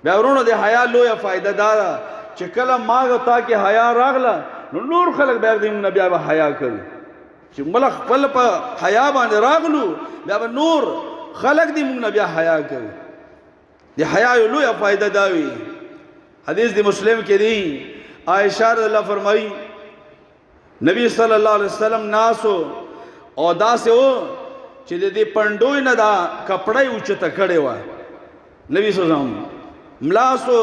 بیا ورونو د حیا لویه فایده دا ده چې کله ما او تا کې حیا راغله نو نور خلک بیا زموږ نه بیا به حیا کوي چې موږ خپل په حیا باندې راغلو بیا به نور خلک دې موږ نه بیا حیا کوي د حیا یو لویه فایده دا وي حدیث د مسلم کې دی عائشہ رضی الله فرمایي نبی صلی الله علیه وسلم ناسو او داسې و چې د دې پندوی نه دا کپړی اوچته کړې وه نبی صلی الله علیه وسلم ملاسو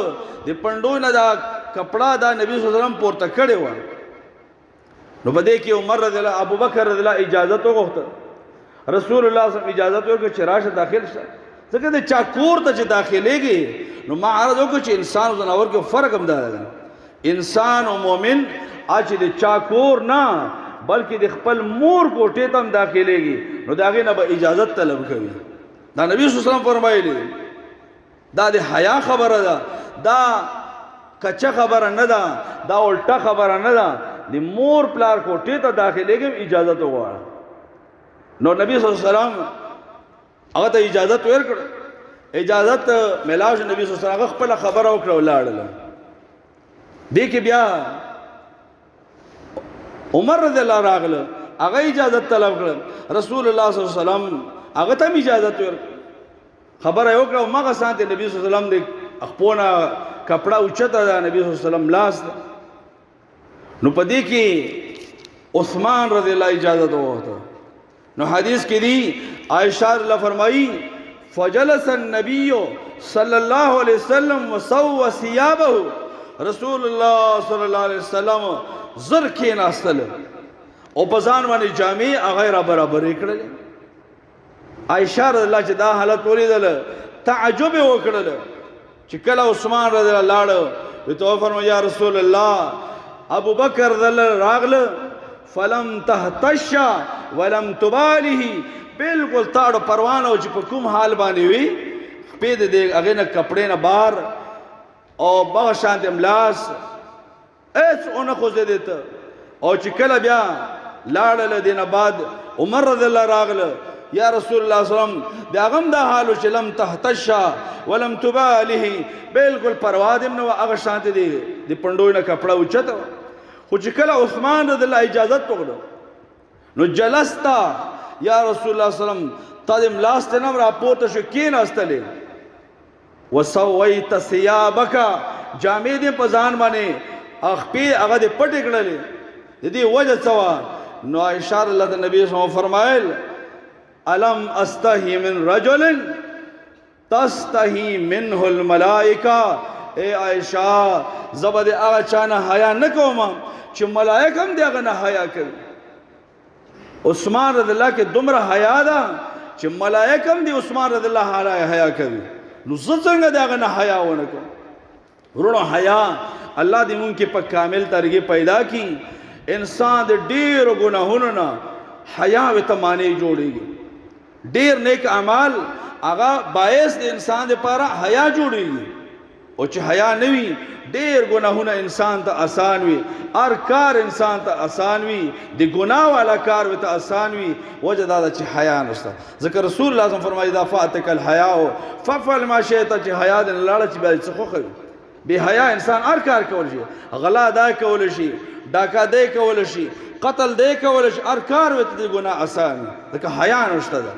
د پندوی نه دا کپڑا دا نبی صلی الله علیه وسلم پورته کړې وه نو په دې کې عمر رضی الله ابو بکر رضی الله اجازت وغوښته رسول الله صلی الله علیه وسلم اجازت ورکړه چې راشه داخل شه ځکه د چا کور ته چې داخلېږي نو ما عرض وکړو چې انسان او ځناور کې فرق هم دا ده انسان او مؤمن چې د چا کور نه بلکې د خپل مور کوټې ته هم داخلېږي نو د هغې نه به اجازت طلب کوي دا نبی صلی الله علیه وسلم فرمایلی دا د حیا خبره ده دا کچه خبره نه ده دا الټه خبره نه ده د مور پلار کوټې ته داخلېږي اجازت وغواړه نو نبی صلی الله علیه وسلم هغه ته اجازت ورکړه اجازت میلاو شو نبی صلی الله علیه وسلم هغه خپله خبره وکړه ولاړله دې کې بیا عمر رضی الله راغله هغه اجازت طلب کړه رسول الله صلی الله علیه وسلم هغه ته اجازت ورکړه خبره یې وکړه مغه سانت نبی صلی الله علیه وسلم د خپونه کپڑا اوچته ده نبی صلی الله علیه وسلم لاس ده نو په دې کې عثمان رضی الله اجازت وغوښته نو حدیث کې دی عائشہ الله فرمایي فجلس النبي صلی الله علیه وسلم وسوى ثيابه رسول الله صلی الله علیه وسلم زر کې ناستل او په ځان باندې جامې هغه برابرې کړلې عائشہ رضی الله چې دا حالت ولیدل تعجب وکړل چې کله عثمان رضی الله لاړ وته فرمایا یا رسول الله ابو بکر رضی الله راغله فلم تهتش ولم تباله بالکل تاړو پروانه او چې په کوم حال باندې وي په دې هغه نه کپڑے نه بار او بغه شانت املاس اس اون خو زه دیته او چې کله بیا لاړل دینه بعد عمر رضی الله راغله یا رسول الله صلی الله علیه وسلم دا غم دا حالو چې لم تهتش ولم تباله بالکل پروا دې نو هغه شانت دی د پندوی نه کپڑا اوچته خو چې کله عثمان رضی الله اجازت وکړو نو جلستا یا رسول الله صلی الله علیه وسلم تادم لاست نه را پورته شو کېناستلې وسویت ثيابک جامې دې په ځان باندې اخپې هغه دې پټې کړلې د دې وجه څه وه نو عائشہ الله د نبی صلی الله علیه وسلم فرمایل الم استحی من رجل تستحی منه الملائکه اے عائشہ زبد هغه چانه حیا نه کوم چې ملائکه هم دغه نه حیا کوي عثمان رضی الله کې دومره حیا ده چې ملائکه هم د عثمان رضی الله حیا کوي نو زه څنګه دغه نه حیا ونه کوم ورونو حیا الله دې مونږ کې په کامل طریقې پیدا کی انسان د ډېرو ګناهونو نه حیا وته معنی جوړېږي ډېر نیک اعمال هغه باعث د انسان لپاره حیا جوړېږي او چې حیا نه وي ډېر ګناهونه انسان ته آسان وي هر کار انسان ته آسان وي د ګناه والا کار ورته آسان وي وجه دا ده چې حیا نشته ځکه رسول الله صلی الله علیه وسلم فرمایي اذا فاتک الحیاء فافعل ما شئت چې حیا دې لاړه چې بیا څه خوښوي بې حیا انسان هر کار کولی شي غلا دا کولی شي ډاکه دی کولی شي قتل دی کولی شي هر کار ورته د ګناه آسان وي ځکه حیا نشته ده